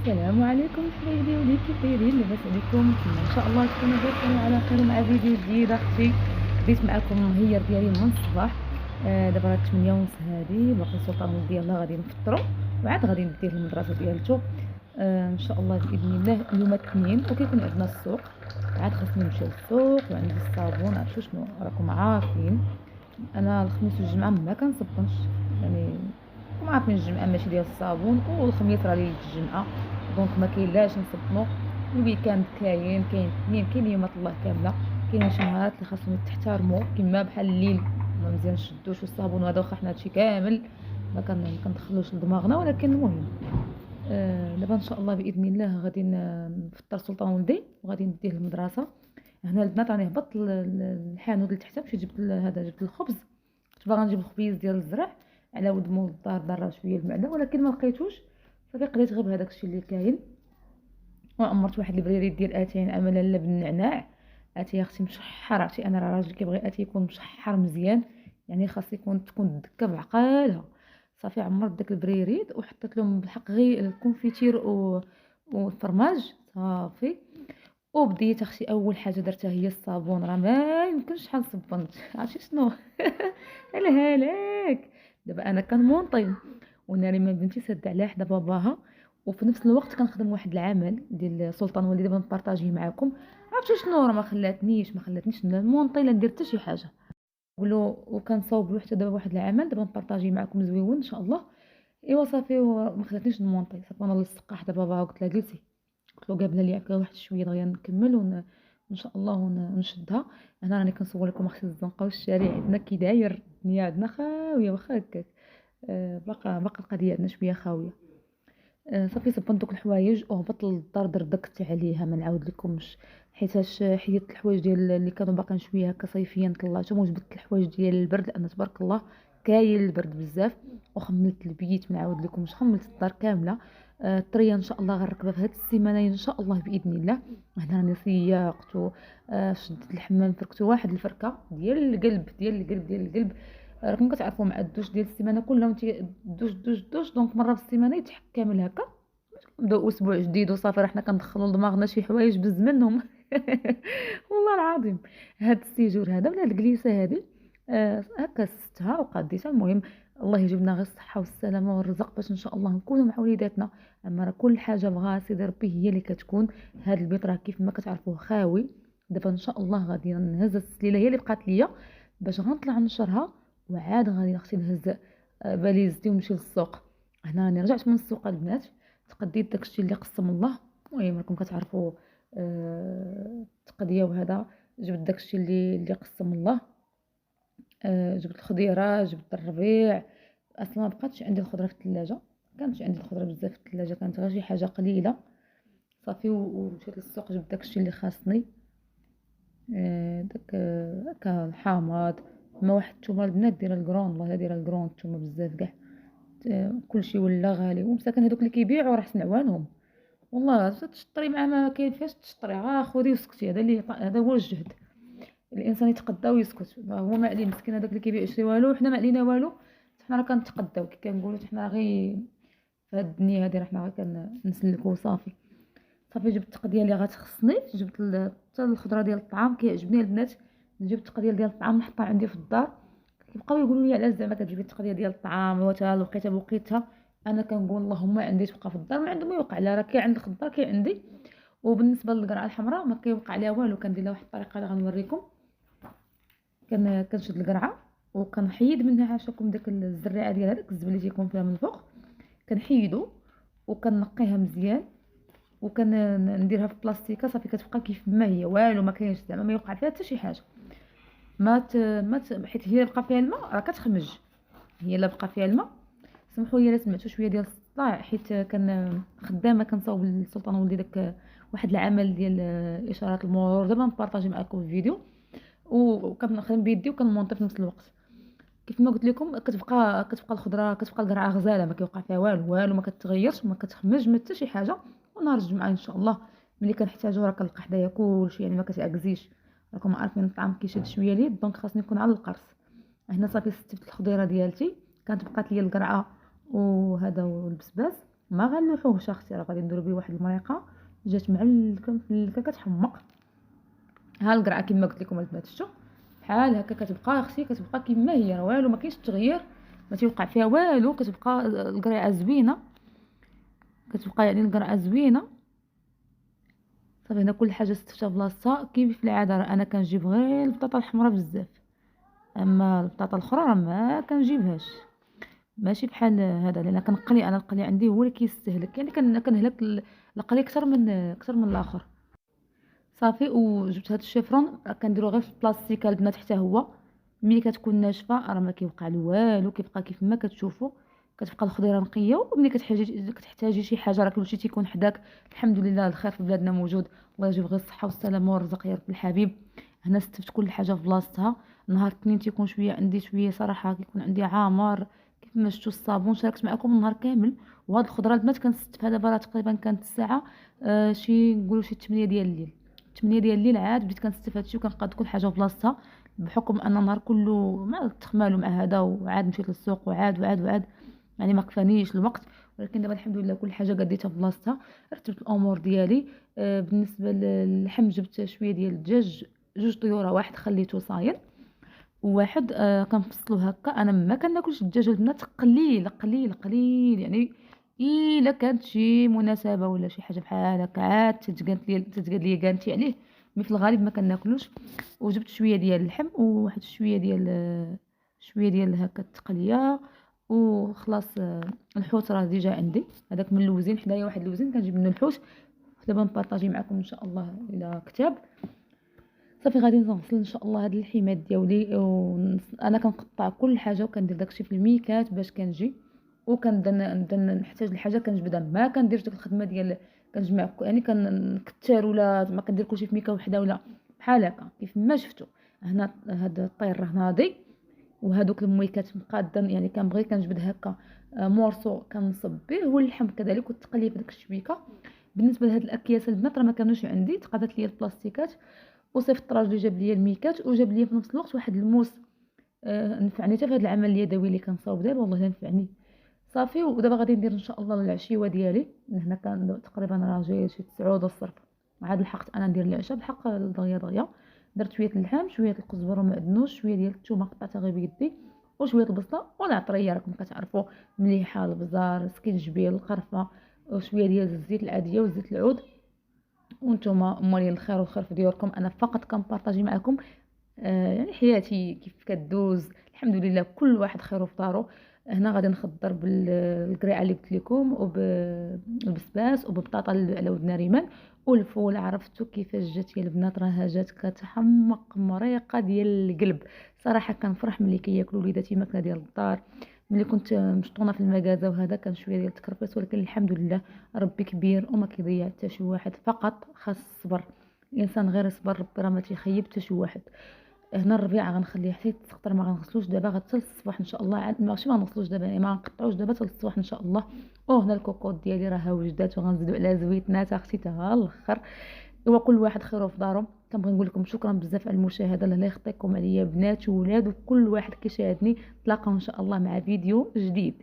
السلام عليكم حبايبي وليدي، كيف دايرين؟ لاباس عليكم؟ ان شاء الله تكونوا بخير وعلى خير مع فيديو جديد. اختي بديت معكم الهير ديالي من الصباح. دابا راه 8 ونص هادي، باقي السلطان ولدي يلاه غادي نفطروا وعاد غادي نديه للمدرسه ديالته. ان شاء الله باذن الله. اليوم الاثنين وكيكون عندنا السوق، عاد خاصني نمشي للسوق وعندي الصابون. عرفتوا شنو راكم عارفين، انا الخميس والجمعه ما كنصبنش، يعني راكم عارفين الجمعه ماشي ديال الصابون والخميس راه ليله الجمعه، دونك ما كاينلاش نصبنو. الويكاند كاين الاثنين، كاين يومات الله كامله، كاين شي نهارات اللي خاصهم تحترموا كما بحال الليل ما مزيان نشدوش والصابون وهذا، واخا حنا هادشي كامل ما كندخلوش لدماغنا، ولكن المهم دابا ان شاء الله باذن الله غادي نفطر سلطان ولدي وغادي نديه للمدرسه. هنا البنات راني هبطت للحانوت اللي تحت، مشيت جبت هذا، جبت الخبز. كنت باغا نجيب الخبيز ديال الزرع على ود مول الدار، ضرر شويه المعده ولكن ما لقيتوش، صافي قريت غير بهذاك الشيء اللي كاين. وعمرت واحد البريريد ديال اتاي عملا بالنعناع. اتاي اختي مشحر، عرفتي انا راه راجل كيبغي اتاي يكون مشحر مزيان، يعني خاص تكون الدكه بعقالها. صافي عمرت داك البريريد وحطيت لهم بالحق غير الكونفيتير والفرماج صافي. وبديت اختي اول حاجه درتها هي الصابون، راه ما يمكنش شحال صبنت. عرفتي شنو؟ الهلاك. دابا انا كنمونطي وناري ما بنتي سد على حدا باباها، وفي نفس الوقت كنخدم واحد العمل ديال سلطان وليدي دابا نبارطاجيه معكم. عرفتي شنو؟ راه ما خلاتنيش لا نمونطي لا ندير حتى شي حاجه. وكنصاوب له حتى دابا واحد العمل دابا نبارطاجيه معكم زويون ان شاء الله. ايوا صافي ما خلاتنيش نمونطي. صافي انا لصقت حدا باباها وقلت لها جلسي، قلت له قابله لي هكا واحد شويه دغيا نكمل ان شاء الله ونشدها. هنا راني كنصور لكم اختي الزنقه والشارع عندنا كي داير، الدنيا عندنا خاويه واخا هكاك. باقا القضيه عندنا شويه خاويه. صافي صبنت دوك الحوايج وهبطت للدار، دردكت عليها ما نعاود لكمش، حيتاش حيدت الحوايج ديال اللي كانوا باقيين شويه هكا صيفيا طلعتهم وجبت الحوايج ديال البرد، لان تبارك الله كاين البرد بزاف. وخملت البيت ما نعاود لكمش، خملت الدار كامله. الطريه ان شاء الله غنركبها في هذه السيمانه ان شاء الله باذن الله. هنا راني سياقت شدت الحمام، فركت واحد الفركه ديال القلب ديال القلب ديال القلب. راكم كتعرفوا مع الدوش ديال السيمانه كلها وانت دوش دوش دوش، دونك مره في السيمانه يتحك كامل هكا. نبداو اسبوع جديد وصافي راه حنا كندخلوا لدماغنا شي حوايج بز منهم. والله العظيم. هاد السيجور هذا ولا الجليسه هذه هكا ستها وقديتها. المهم الله يجيبنا غير الصحه والسلامه والرزق باش ان شاء الله نكونوا مع وليداتنا. اما راه كل حاجه بغا سيدي ربي هي اللي كتكون. هاد البيت راه كيف ما كتعرفوه خاوي. دابا ان شاء الله غادي نهز السليله هي اللي بقات ليا باش غنطلع نشرها، وعاد غادي اختي نهز باليزتي ونمشي للسوق. هنا راني رجعت من السوق البنات، تقديت داكشي اللي قسم الله. المهم راكم كتعرفوا التقديه وهذا. جبت داكشي اللي قسم الله. جبت الخضيره، جبت الربيع. اصلا ما بقاتش عندي الخضره في الثلاجه، كانت عندي الخضره بزاف في الثلاجه، كانت غير شي حاجه قليله. صافي ومشيت للسوق جبت داكشي اللي خاصني. داك هكا الحامض. ما واحد الثومه البنات دايره الكرون، والله دايره الكرون الثومه بزاف كاع. كلشي ولا غالي، ومساكن هذوك اللي كيبيعوا راه حسن عوانهم. والله تشطري مع ما كاين فاش تشطري، خذي وسكتي. هذا هو الجهد، الانسان يتقدى ويسكت. هو ما عليه مسكين هذاك اللي كيبيع يشري والو، حنا ما علينا والو. حنا راه كنتقداو كي كنقولوا حنا غير في هاد الدنيا هادي، راه حنا غير كنسلكوا صافي. صافي جبت التقديه اللي غتخصني، جبت حتى الخضره ديال الطعام كيعجبني البنات. نجيب التقديه ديال الطعام نحطها عندي في الدار. كيبقاو يقولوا لي علاش زعما كتجيبي التقديه ديال الطعام وتا لقيتها بوقيتها. انا كنقول اللهم عندي تبقى في الدار، ما عندهم ما يوقع لها، راه كاين عند الخضار كاين عندي. وبالنسبه للقرعه الحمراء ما كيوقع ليها والو، كندير لها واحد الطريقه اللي غنوريكم. كنشد القرعه وكنحيد منها عاشاكم داك الزريعه ديال هذاك الزبل اللي تيكون فيها من الفوق، كنحيدو وكنقيها مزيان وكنديرها في بلاستيكه. صافي كتبقى كيف ما هي، والو ما كاينش زعما ما يوقع فيها حتى شي حاجه. حيت هي بقى فيها الماء راه كتخمج. هي لا بقى فيها الماء، سمحوا لي الا سمعتوا شويه ديال الصداع، حيت كان خدامه كنصاوب للسلطان ولدي داك واحد العمل ديال اشارات المرور. دابا نبارطاجي معكم الفيديو وكنخدم بيدي وكنمونطي في نفس الوقت. كيف ما قلت لكم كتبقى الخضره، كتبقى القرعه غزاله، ما كيوقع فيها والو ما كتغيرش ما كتخمج ما حتى شي حاجه. ونهار الجمعه ان شاء الله ملي كنحتاجو راه كنلقى حدايا كلشي، يعني ما كتعكزيش. راكم عارفين الطعام كيشد شويه اليد، دونك خاصني نكون على القرص. هنا صافي ستفت الخضيره ديالتي، كانت بقات لي القرعه وهذا والبسباس. ما غنلوحوهش اختي، راه غادي نديرو بيه واحد المريقه جات مع الكعكه كتحمق. ها القرعه كما قلت لكم البنات، شفتوا بحال هكا كتبقى اختي، كتبقى كما هي، راه والو ما كاينش التغيير، ما تيوقع فيها والو، كتبقى القرعه زوينه، كتبقى يعني القرعه زوينه. صافي هنا كل حاجه استفتها بلاصتها كيف العاده. راه انا كنجيب غير البطاطا الحمراء بزاف، اما البطاطا الاخرى راه ما كنجيبهاش، ماشي بحال هذا، لان كنقلي انا، القلي عندي هو اللي كيستهلك، يعني كنهلك القلي اكثر من الاخر. صافي وجبت هاد الشيفرون كنديرو غير في البلاستيك البنات حتى هو، ملي كتكون ناشفه راه ما كيوقع له والو، كيبقى كيف ما كتشوفوا، كتبقى الخضيره نقيه. وملي كتحتاجي شي حاجه راه كلشي تيكون حداك، الحمد لله الخير في بلادنا موجود، الله يجيب غير الصحه والسلامه والرزق يا رب الحبيب. هنا استفدت كل حاجه في بلاصتها. نهار الاثنين تيكون شويه عندي شويه صراحه، كيكون عندي عامر كيف ما شفتوا الصابون شاركت معكم النهار كامل. وهاد الخضره البنات كنستفها دابا، راه تقريبا كانت الساعه شي نقولوا شي 8 ديال الليل، 8 ديال الليل عاد بديت كنستف هادشي وكنقاد كل حاجه في بلاصتها، بحكم ان النهار كله مع التخمال ومع هذا، وعاد مشيت للسوق وعاد وعاد وعاد، يعني ما كفانيش الوقت. ولكن دابا الحمد لله كل حاجه قديتها في بلاصتها، رتبت الامور ديالي. بالنسبه للحم جبت شويه ديال الدجاج، جوج طيوره، واحد خليته صاير وواحد كنفصلو هكا. انا ما كناكلش الدجاج البنات، قليل قليل قليل يعني، الا كانت شي مناسبه ولا شي حاجه بحال هكا عاد تتقاد لي كانتي عليه، مي في الغالب ما كناكلوش. وجبت شويه ديال اللحم وواحد شويه ديال هكا التقليه وخلاص. الحوت راه ديجا عندي، هذاك من اللوزين حدايا، واحد اللوزين كنجيب منه الحوت، دابا نبارطاجي معكم ان شاء الله الى كتاب. صافي غادي نغسل ان شاء الله هاد الحمات ديالي، انا كنقطع كل حاجه وكندير داكشي في الميكات باش كنجي، وكنبدا نحتاج لحاجه كنجبدها، ما كنديرش ديك الخدمه ديال كنجمع يعني كنكثر ولا ما كندير كلشي في ميكه وحده ولا بحال هكا كيف ما شفتوا. هنا هاد الطير راه ناضي، وهادوك المويكات مقاده يعني كنبغي كنجبد هكا مورسو كنصب به، واللحم كذلك والتقليه في ديك الشبيكه. بالنسبه لهاد الاكياس البنات راه ما كانوش عندي، تقادت لي البلاستيكات، وصيفط الراجل جاب لي الميكات وجاب لي في نفس الوقت واحد الموس. نفعني حتى في هذا العمل اليدوي اللي كنصاوب دابا، والله نفعني. صافي ودابا غادي ندير ان شاء الله العشيوه ديالي. هنا كان تقريبا راه جايه شي 9 د الصرف، عاد لحقت انا ندير العشاء بحق دغيا دغيا. درت شويه اللحم، شويه الكزبره ومعدنوس، شويه ديال الثومه قطعتها غير بيدي، وشويه البصله والعطريه راكم كتعرفوا مليحه، البزار، سكينجبيل، القرفه، وشويه ديال الزيت العاديه وزيت العود. وانتم مولين الخير والخير في ديوركم، انا فقط كنبارطاجي معكم يعني حياتي كيف كدوز، الحمد لله كل واحد خير في دارو. هنا غادي نخضر بالقريعه اللي قلت لكم وبالبسباس وبالبطاطا اللي على ودنا ريمان والفول. عرفتوا كيفاش جات يا البنات؟ راها جات كتحمق مريقه ديال القلب صراحه. كنفرح ملي كياكلوا وليداتي ماكله ديال الدار. ملي كنت مشطونه في المكازا وهذا كان شويه ديال التكرفس، ولكن الحمد لله ربي كبير وما كيضيع حتى شي واحد، فقط خاص الصبر. الانسان غير يصبر ربي راه ما تيخيب حتى شي واحد. هنا الربيعه غنخليه حتى يتسقطر، ما غنغسلوش دابا، غتسال الصباح ان شاء الله، عاد ماشي ما نغسلوش دابا يعني ما نقطعوش دابا حتى الصباح ان شاء الله. هنا الكوكوط ديالي راه وجدات، وغنزيدو على زويتنات اختي تا الاخر. هو كل واحد خيره في دارو. كنبغي نقول لكم شكرا بزاف على المشاهده، الله لا يخطيكم عليا بنات وولاد وكل واحد كيشاهدني. تلاقاو ان شاء الله مع فيديو جديد.